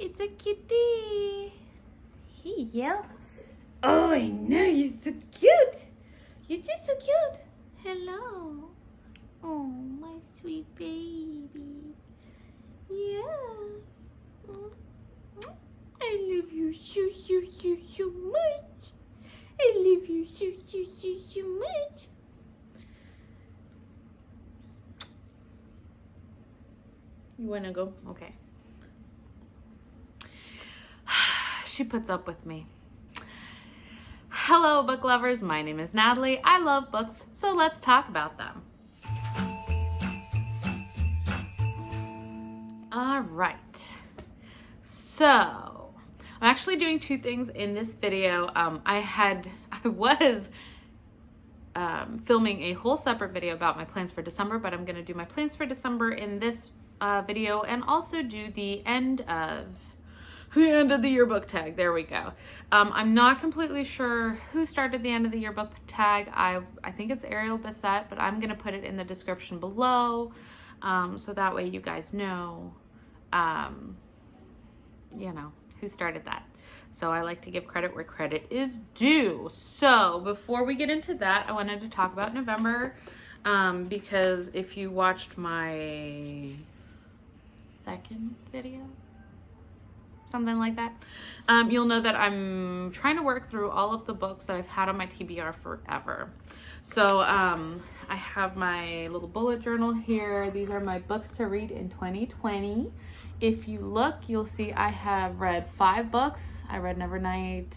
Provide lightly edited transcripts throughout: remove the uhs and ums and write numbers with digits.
it's a kitty. Hey, yeah. Oh, I know, you're so cute. You're just so cute. Hello. Oh, my sweet baby. Yeah. I love you so much. I love you so much. You want to go? Okay. She puts up with me. Hello, book lovers. My name is Natalie. I love books, so let's talk about them. All right. So, I'm actually doing two things in this video. I was filming a whole separate video about my plans for December, but I'm going to do my plans for December in this video and also do the end of the yearbook tag. There we go. I'm not completely sure who started the end of the yearbook tag. I think it's Ariel Bisset, but I'm going to put it in the description below so that way you guys know, who started that. So I like to give credit where credit is due. So before we get into that, I wanted to talk about November because if you watched my second video, something like that, you'll know that I'm trying to work through all of the books that I've had on my TBR forever. So I have my little bullet journal here. These are my books to read in 2020. If you look, you'll see I have read 5 books. I read Nevernight,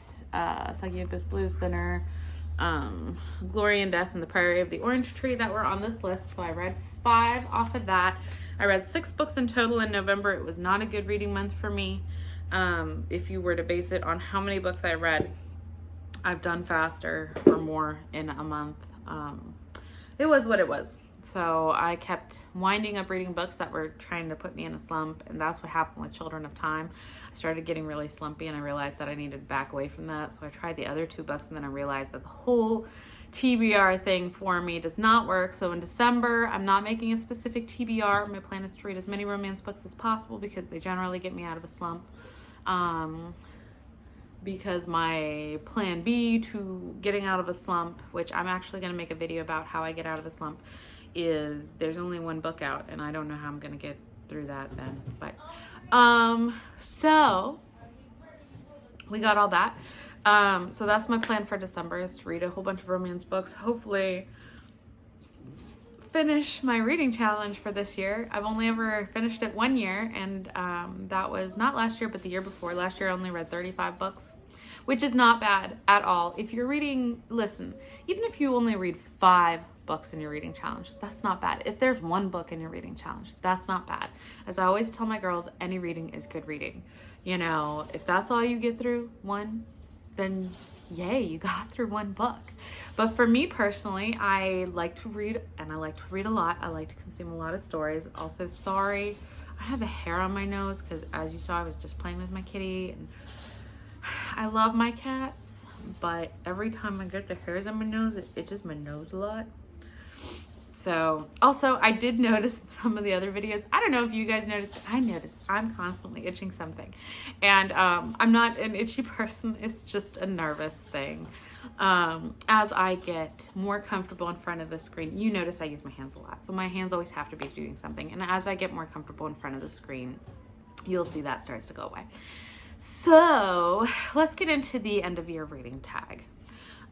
Succubus Blues Thinner, Glory and Death, and The Priory of the Orange Tree that were on this list. So I read 5 off of that. I read 6 books in total in November. It was not a good reading month for me. If you were to base it on how many books I read, I've done faster or more in a month. It was what it was. So I kept winding up reading books that were trying to put me in a slump, and that's what happened with Children of Time. I started getting really slumpy, and I realized that I needed to back away from that. So I tried the other 2 books, and then I realized that the whole TBR thing for me does not work. So in December, I'm not making a specific TBR. My plan is to read as many romance books as possible because they generally get me out of a slump. Because my plan B to getting out of a slump, which I'm actually going to make a video about how I get out of a slump, is there's only 1 book out, and I don't know how I'm going to get through that then. But so we got all that. So that's my plan for December, is to read a whole bunch of romance books. Hopefully finish my reading challenge for this year. I've only ever finished it 1 year, and that was not last year, but the year before. Last year I only read 35 books, which is not bad at all. If you're reading, listen, even if you only read 5 books in your reading challenge, that's not bad. If there's 1 book in your reading challenge, that's not bad. As I always tell my girls, any reading is good reading. You know, if that's all you get through, 1, then yay, you got through 1 book. But for me personally, I like to read, and I like to read a lot. I like to consume a lot of stories. Also, sorry, I have a hair on my nose because, as you saw, I was just playing with my kitty, and I love my cats, but every time I get the hairs on my nose, it itches my nose a lot. So, also, I did notice in some of the other videos, I don't know if you guys noticed, but I noticed I'm constantly itching something. And I'm not an itchy person, it's just a nervous thing. As I get more comfortable in front of the screen, you notice I use my hands a lot. So my hands always have to be doing something. And as I get more comfortable in front of the screen, you'll see that starts to go away. So, let's get into the end of year reading tag.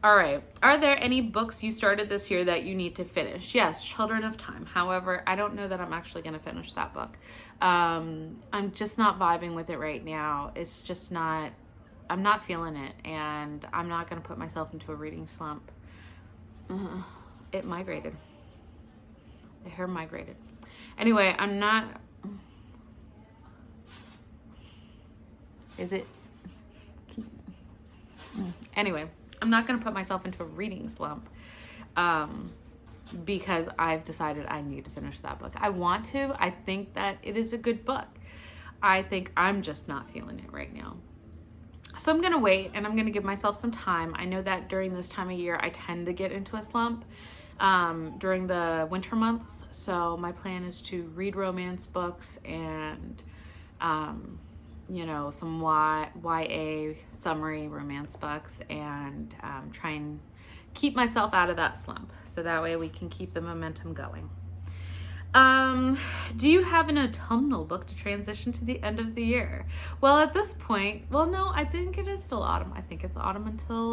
All right. Are there any books you started this year that you need to finish? Yes, Children of Time. However, I don't know that I'm actually going to finish that book. I'm just not vibing with it right now. It's just not, I'm not feeling it, and I'm not going to put myself into a reading slump. It migrated. The hair migrated. Anyway, I'm not, is it? Anyway, I'm not going to put myself into a reading slump because I've decided I need to finish that book. I want to. I think that it is a good book. I think I'm just not feeling it right now. So I'm going to wait, and I'm going to give myself some time. I know that during this time of year, I tend to get into a slump during the winter months. So my plan is to read romance books and you know, some YA summary romance books, and try and keep myself out of that slump. So that way we can keep the momentum going. Do you have an autumnal book to transition to the end of the year? Well, at this point, well, no, I think it is still autumn. I think it's autumn until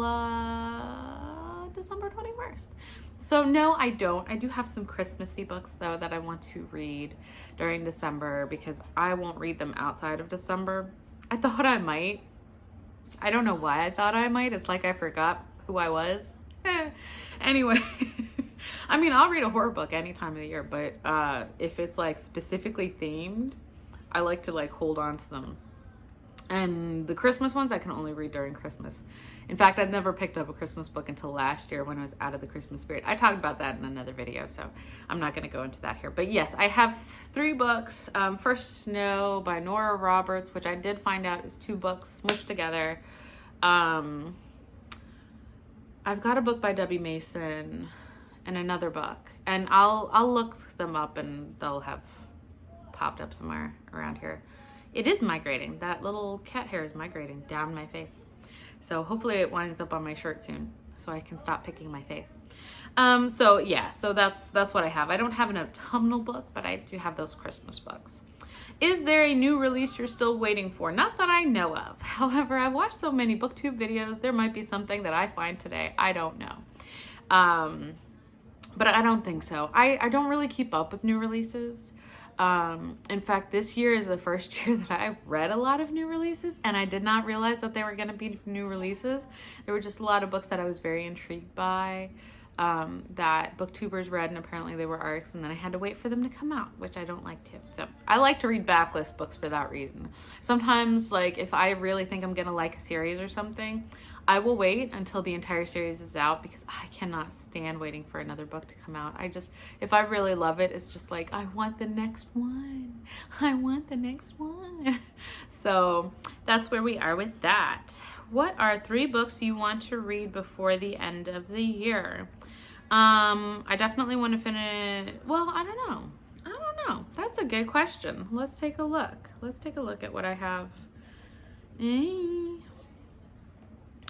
December 21st. So no, I don't. I do have some Christmassy books though that I want to read during December, because I won't read them outside of December. I thought I might. I don't know why I thought I might. It's like I forgot who I was. Anyway, I mean, I'll read a horror book any time of the year, but if it's like specifically themed, I like to like hold on to them. And the Christmas ones I can only read during Christmas. In fact, I'd never picked up a Christmas book until last year when I was out of the Christmas spirit. I talked about that in another video, so I'm not going to go into that here. But yes, I have 3 books. First Snow by Nora Roberts, which I did find out is 2 books smushed together. I've got a book by Debbie Mason and another book, and I'll look them up and they'll have popped up somewhere around here. It is migrating. That little cat hair is migrating down my face. So hopefully it winds up on my shirt soon so I can stop picking my face. So yeah, so that's what I have. I don't have an autumnal book, but I do have those Christmas books. Is there a new release you're still waiting for? Not that I know of. However, I've watched so many booktube videos. There might be something that I find today. I don't know. But I don't think so. I don't really keep up with new releases. In fact, this year is the first year that I've read a lot of new releases, and I did not realize that they were going to be new releases. There were just a lot of books that I was very intrigued by, that booktubers read, and apparently they were ARCs, and then I had to wait for them to come out, which I don't like to. So I like to read backlist books for that reason. Sometimes, like, if I really think I'm going to like a series or something, I will wait until the entire series is out, because I cannot stand waiting for another book to come out. If I really love it, it's just like, I want the next one. I want the next one. So that's where we are with that. What are 3 books you want to read before the end of the year? I definitely want to finish, well, I don't know. That's a good question. Let's take a look. Let's take a look at what I have.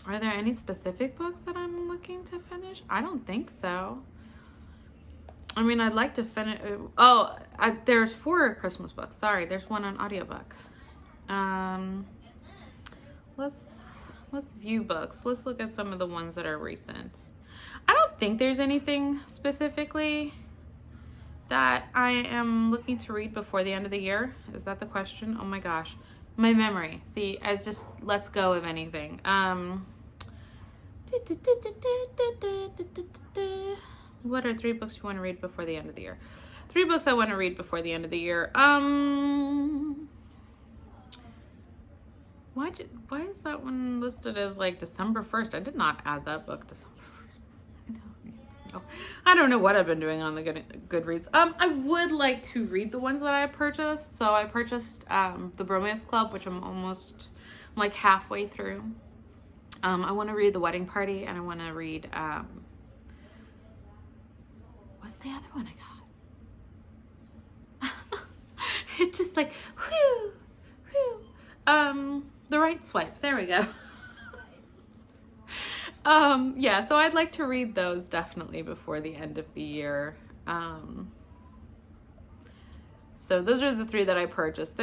Are there any specific books that I'm looking to finish? I don't think so. I mean, I'd like to finish. There's 4 Christmas books. Sorry, there's one on audiobook. Let's view books. Let's look at some of the ones that are recent. I don't think there's anything specifically that I am looking to read before the end of the year. Is that the question? Oh my gosh. My memory. See, I just lets go of anything. What are 3 books you want to read before the end of the year? 3 books I want to read before the end of the year. Why is that one listed as like December 1st? I did not add that book December 1st. I don't know what I've been doing on the Goodreads. I would like to read the ones that I purchased. So I purchased the Bromance Club, which I'm like halfway through. I want to read The Wedding Party, and I want to read what's the other one I got? It's just like whew. The Right Swipe. There we go. Yeah, so I'd like to read those definitely before the end of the year. So those are the 3 that I purchased.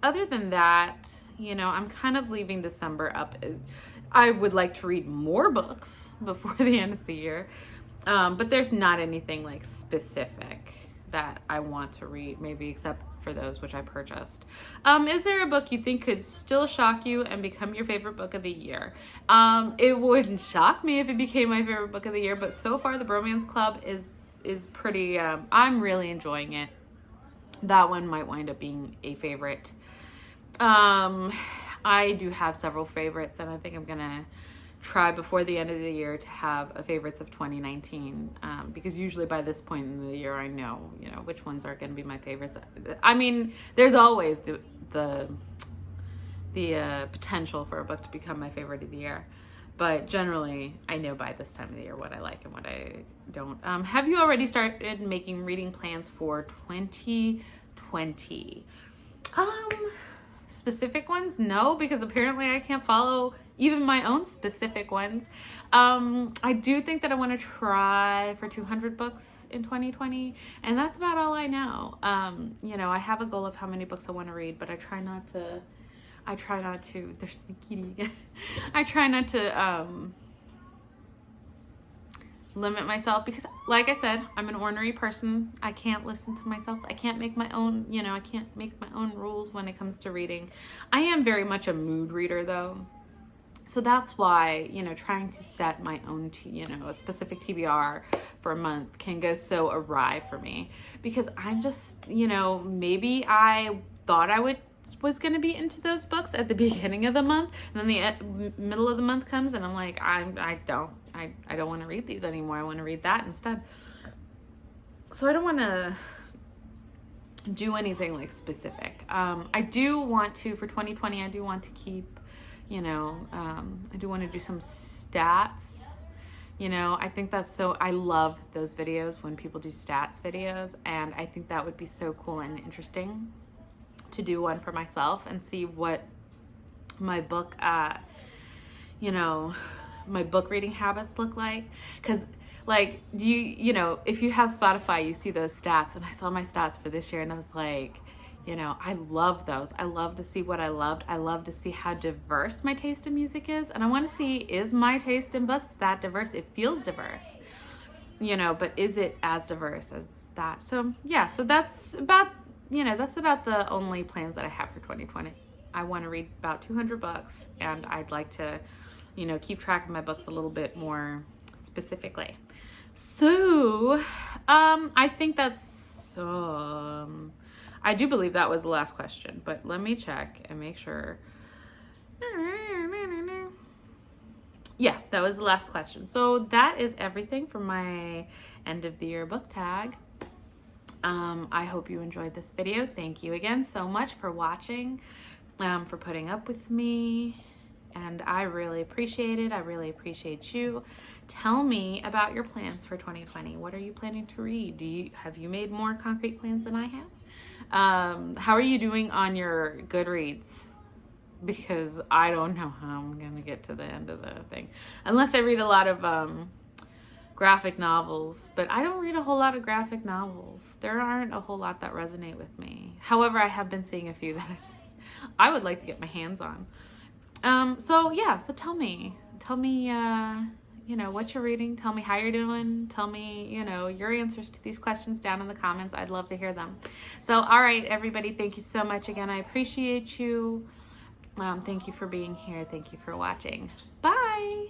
Other than that, you know, I'm kind of leaving December up. I would like to read more books before the end of the year. But there's not anything like specific that I want to read, maybe except for those which I purchased. Is there a book you think could still shock you and become your favorite book of the year? It wouldn't shock me if it became my favorite book of the year, but so far the Bromance Club is pretty, I'm really enjoying it. That one might wind up being a favorite. I do have several favorites, and I think I'm gonna try before the end of the year to have a favorites of 2019, because usually by this point in the year I know, you know, which ones are going to be my favorites. I mean, there's always the potential for a book to become my favorite of the year, but generally I know by this time of the year what I like and what I don't. Have you already started making reading plans for 2020? specific ones? No, because apparently I can't follow even my own specific ones. I do think that I want to try for 200 books in 2020, and that's about all I know. You know, I have a goal of how many books I want to read, but I try not to, there's my kitty again. I try not to, limit myself, because like I said, I'm an ornery person. I can't listen to myself. I can't make my own, you know, I can't make my own rules when it comes to reading. I am very much a mood reader though. So that's why, you know, trying to set my own, you know, a specific TBR for a month can go so awry for me, because I'm just, you know, maybe I thought I was going to be into those books at the beginning of the month, and then the middle of the month comes and I'm like, I don't want to read these anymore. I want to read that instead. So I don't want to do anything like specific. I do want to, for 2020, I do want to keep, you know, I do want to do some stats. You know, I think that's so, I love those videos when people do stats videos, and I think that would be so cool and interesting to do one for myself and see what my book, you know, my book reading habits look like. Because like, you know, if you have Spotify, you see those stats, and I saw my stats for this year and I was like, you know, I love those. I love to see what I loved. I love to see how diverse my taste in music is. And I want to see, is my taste in books that diverse? It feels diverse, you know, but is it as diverse as that? So yeah, so that's about, you know, that's about the only plans that I have for 2020. I want to read about 200 books, and I'd like to, you know, keep track of my books a little bit more specifically. So, I think that's, I do believe that was the last question, but let me check and make sure. Yeah, that was the last question. So that is everything for my end of the year book tag. I hope you enjoyed this video. Thank you again so much for watching, for putting up with me, and I really appreciate it. I really appreciate you. Tell me about your plans for 2020. What are you planning to read? Have you made more concrete plans than I have? How are you doing on your Goodreads? Because I don't know how I'm gonna get to the end of the thing, unless I read a lot of graphic novels. But I don't read a whole lot of graphic novels. There aren't a whole lot that resonate with me. However, I have been seeing a few that I would like to get my hands on. So yeah, so tell me, you know, what you're reading. Tell me how you're doing. Tell me, you know, your answers to these questions down in the comments. I'd love to hear them. So, all right, everybody, thank you so much again. I appreciate you. Thank you for being here. Thank you for watching. Bye.